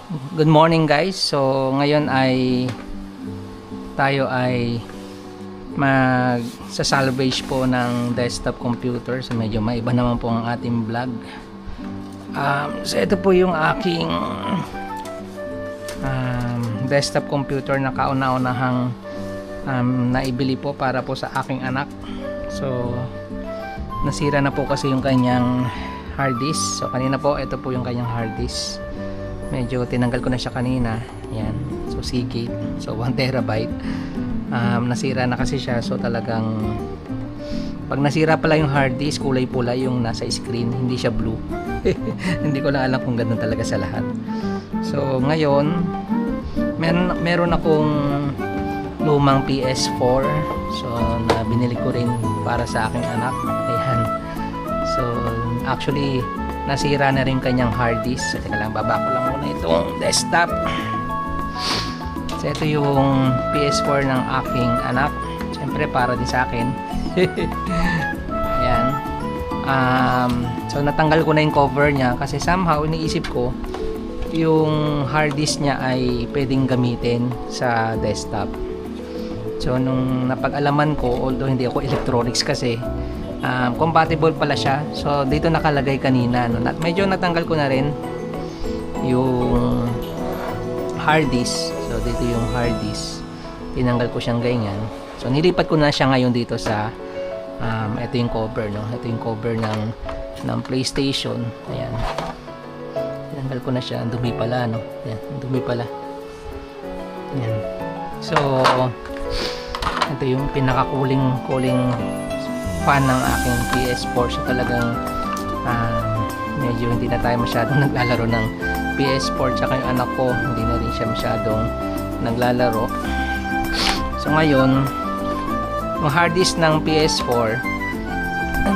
Good morning guys. So ngayon ay tayo ay mag-salvage po ng desktop computer. So medyo maiba naman po ang ating vlog. So ito po yung aking desktop computer na kauna-unahang naibili po para po sa aking anak. So nasira na po kasi yung kanyang hard disk. So kanina po ito po yung kanyang hard disk. Medyo tinanggal ko na siya kanina. Yan. So Seagate. So 1 terabyte. Nasira na kasi siya. So talagang pag nasira pala yung hard disk, kulay pula yung nasa screen, hindi siya blue. Hindi ko lang alam kung ganoon talaga sa lahat. So ngayon meron akong lumang PS4. So na binili ko rin para sa aking anak. Ayan. So actually nasira na rin kanyang hard disk. So, teka lang, baba ko lang muna itong desktop. So, ito yung PS4 ng aking anak. Siyempre, para din sa akin. Ayan. So, natanggal ko na yung cover niya kasi somehow, iniisip ko, yung hard disk niya ay pwedeng gamitin sa desktop. So, nung napag-alaman ko, although hindi ako electronics kasi, compatible pala siya. So dito nakalagay kanina no? Medyo natanggal ko na rin yung hard disk. So dito yung hard disk, tinanggal ko siyang ganyan. So nilipat ko na siya ngayon dito sa ito yung cover no? Ito yung cover ng PlayStation. Ayan, tinanggal ko na siya. Ang dumi pala no? Ayan, ang dumi pala. Ayan. So ito yung pinakakuling fan ng aking PS4. So talagang medyo hindi na tayo masyadong naglalaro ng PS4. Tsaka yung anak ko hindi na rin siya masyadong naglalaro. So ngayon yung hard disk ng PS4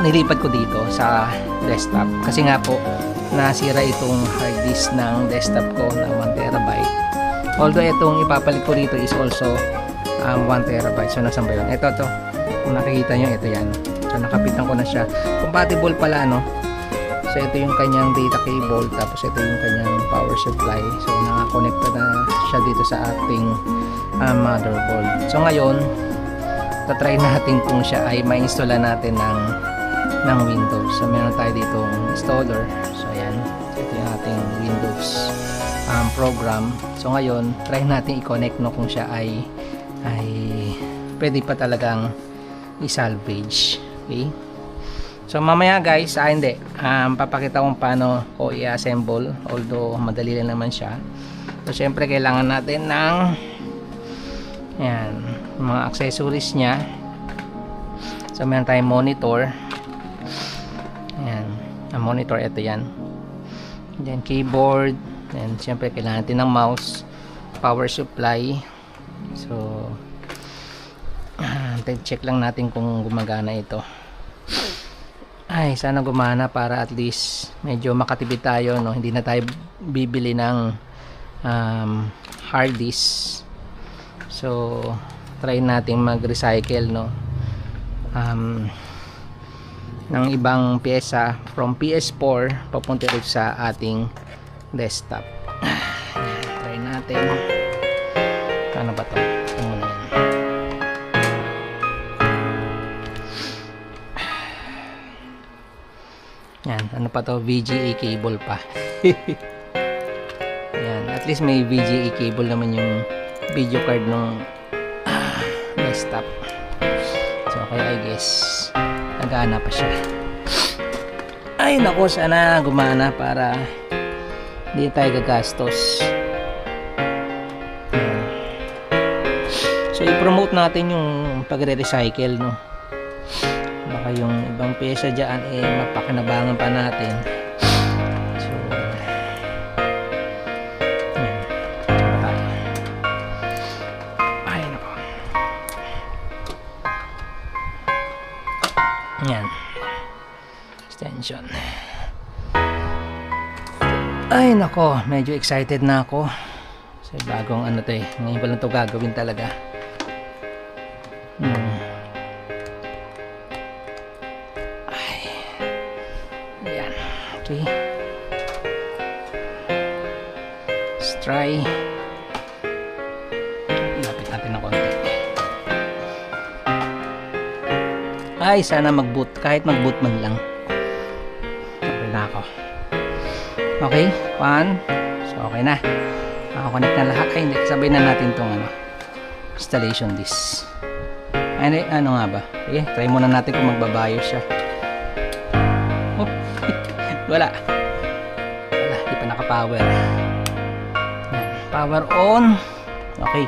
nilipat ko dito sa desktop kasi nga po nasira itong hard disk ng desktop ko na 1 terabyte. Although itong ipapalit ko dito is also 1 terabyte. So nasan ba yun? Ito to, kung nakikita nyo, ito yan. So nakapitan ko na siya. Compatible pala no. So ito yung kanyang data cable, tapos ito yung kanyang power supply. So nakakonekta na siya dito sa ating motherboard. So ngayon tatry natin kung siya ay ma-install natin ng Windows. So meron tayo dito installer. So ayan, ito yung ating Windows program. So ngayon try natin i-connect no kung siya ay pwede pa talagang i-salvage. Okay? So mamaya guys, hindi. Papakita kong paano ko i-assemble, although madali lang naman siya. So syempre kailangan natin ng yan, mga accessories niya. So meron tayong monitor. Ayan, ang monitor, ito yan. Then keyboard, then syempre kailangan natin ng mouse, power supply. So check lang natin kung gumagana ito. Ay, sana gumana para at least medyo makatipid tayo no. Hindi na tayo bibili ng hard disk. So try natin mag-recycle no ng ibang pyesa from PS4 papunta rin sa ating desktop. Try natin. Ano ba to? Ito muna yan. Yan, ano pa to? VGA cable pa. Yan, at least may VGA cable naman yung video card ng desktop. So kaya I guess nagana pa siya. Ay nako, sana gumana para hindi tayo gagastos. Yan. So i-promote natin yung pagre-recycle no. Baka yung ibang pyesa dyan mapakinabangan pa natin. So yan. Ay nako. Yan, extension. Ay nako, medyo excited na ako kasi bagong ano to ngayon ko lang to gagawin talaga. Okay. Let's try. Lapit natin ng konti. Ay, sana mag-boot. Kahit mag-boot man lang. Okay na ako. Okay, pan. So, okay na. Nakakonect na lahat. Ay, hindi. Sabay na natin itong installation disk. Ay, ano nga ba? Okay, try muna natin kung magbabayos siya. Oh, wala. Wala, di pa naka-power. Power on. Okay.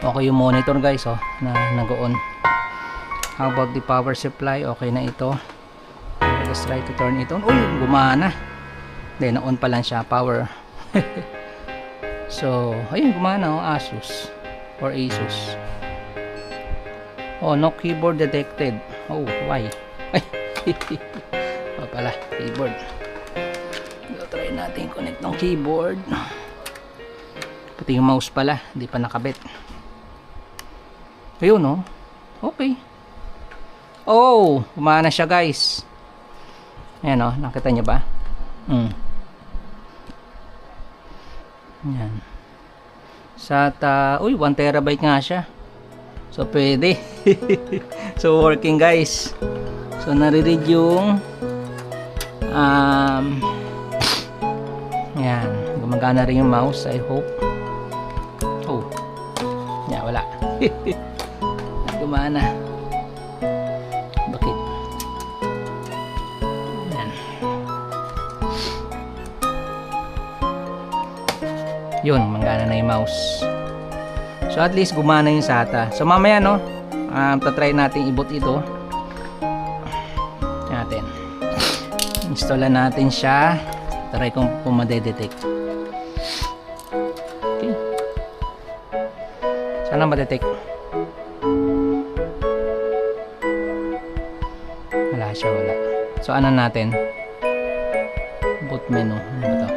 Okay yung monitor guys, oh, na nag-on. How about the power supply? Okay na ito. Let's try to turn it on. Uy, gumana. Then, na-on pa lang siya. Power. So, ayun, gumana, oh, Asus or Asus. Oh, no keyboard detected. Oh, why? Ay, oh, pala, keyboard. So, try natin connect ng keyboard. Pati yung mouse pala, hindi pa nakabit. Ayun, oh. Okay. Oh, gumana siya guys. Ayan o, nakita nyo ba? Ayan. SATA, uy, 1 terabyte nga siya. So, pwede. So, working guys. So, nare-read yung ayan, gumagana rin yung mouse, I hope. Oh, yeah, wala. Gumana. Bakit? Ayan. Yun, manggana na yung mouse. So at least gumana yung SATA. So mamaya no, tatry natin i-boot ito. Natin. Installan natin siya. Try kung madedetect. Okay. Sana madetect. Wala siya, wala. So ano natin? Boot menu. Ano ba to?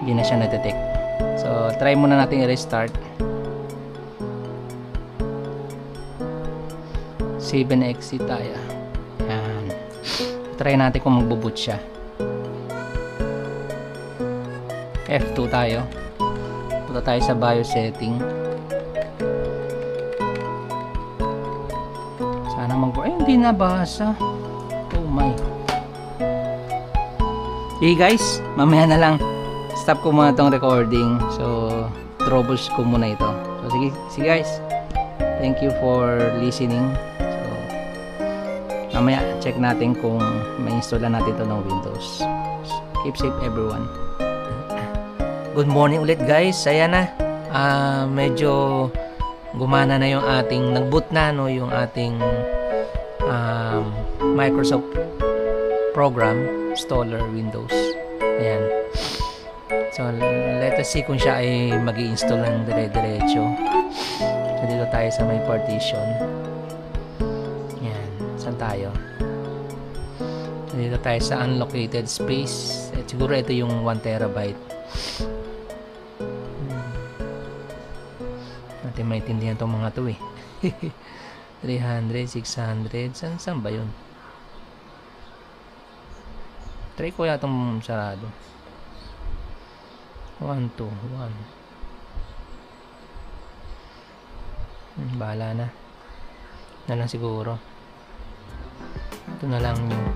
Hindi na siya na-detect. So try muna natin i-restart. Save and exit tayo. Yan. Try natin kung magbo-boot siya. F2 tayo. Punta tayo sa BIOS setting. Sana ay, hindi nabasa. Oh my. Okay guys, mamaya na lang. Stop ko muna tong recording. So, troubles ko muna ito. So, sige guys. Thank you for listening. So, mamaya check natin kung ma-install natin ito ng Windows. Keep safe everyone. Good morning ulit guys. Ayan na. Medyo gumana na yung ating nag-boot na no, yung ating Microsoft program installer Windows. Ayan. So let us see kung siya ay mag-i-install ng dire-diretso. So dito tayo sa may partition. Ayan. Saan tayo? So dito tayo sa unlocated space. At siguro ito yung 1 terabyte. Natin maintindihan itong mga to eh. 300, 600. Saan ba yun? Try ko yatong sarado. 1, 2, 1. Bahala na. Na lang siguro. Ito na lang yung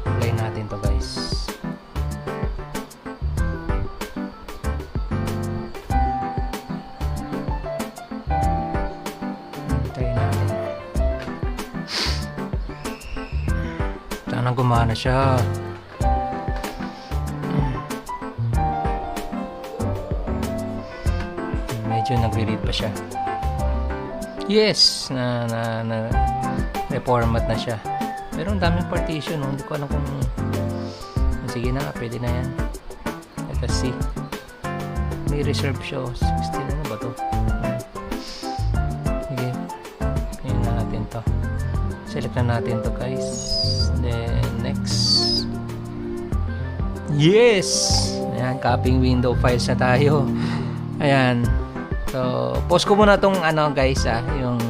apply natin to guys. Sana gumana siya. Medyo nagre-read pa siya. Yes, na reformat na siya. Pero ang daming partition, no? Hindi ko alam kung sige na, pwede na yan. Let us see. May reserve siya. 16 ano ba to? Sige. Ayun na natin to. Select na natin to guys. Then next. Yes! Ayan, copying window files na tayo. Ayan. So, pause ko muna tong ano guys yung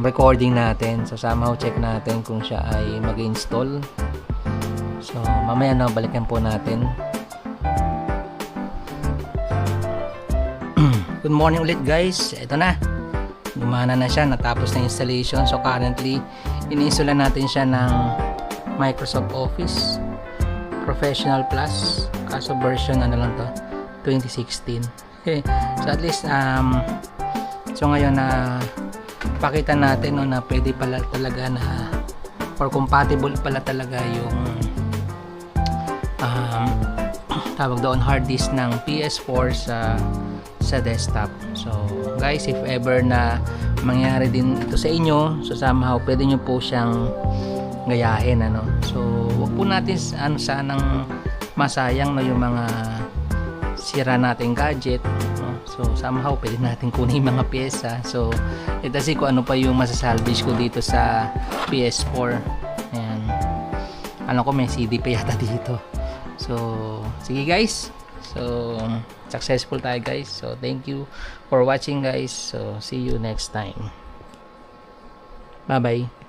recording natin. So, somehow check natin kung siya ay mag-install. So, mamaya na balikan po natin. Good morning ulit guys. Ito na. Gumana na siya. Natapos na installation. So currently, ini-install natin siya ng Microsoft Office Professional Plus. Kaso version ano lang to? 2016. Okay. So at least so ngayon na pakita natin no, na pwede pala talaga na or compatible pala talaga yung tawag doon hard disk ng PS4 sa desktop. So guys, if ever na mangyari din ito sa inyo, so somehow pwede nyo po siyang gayahin ano. So wag po natin sanang masayang no, yung mga sira nating gadget no? So somehow pwede natin kunin yung mga pyesa. So ito kasi kung ano pa yung masasalvage ko dito sa PS4. Ayan. Alam ko may CD pa yata dito. So sige guys, so successful tayo guys. So thank you for watching guys. So see you next time. Bye bye.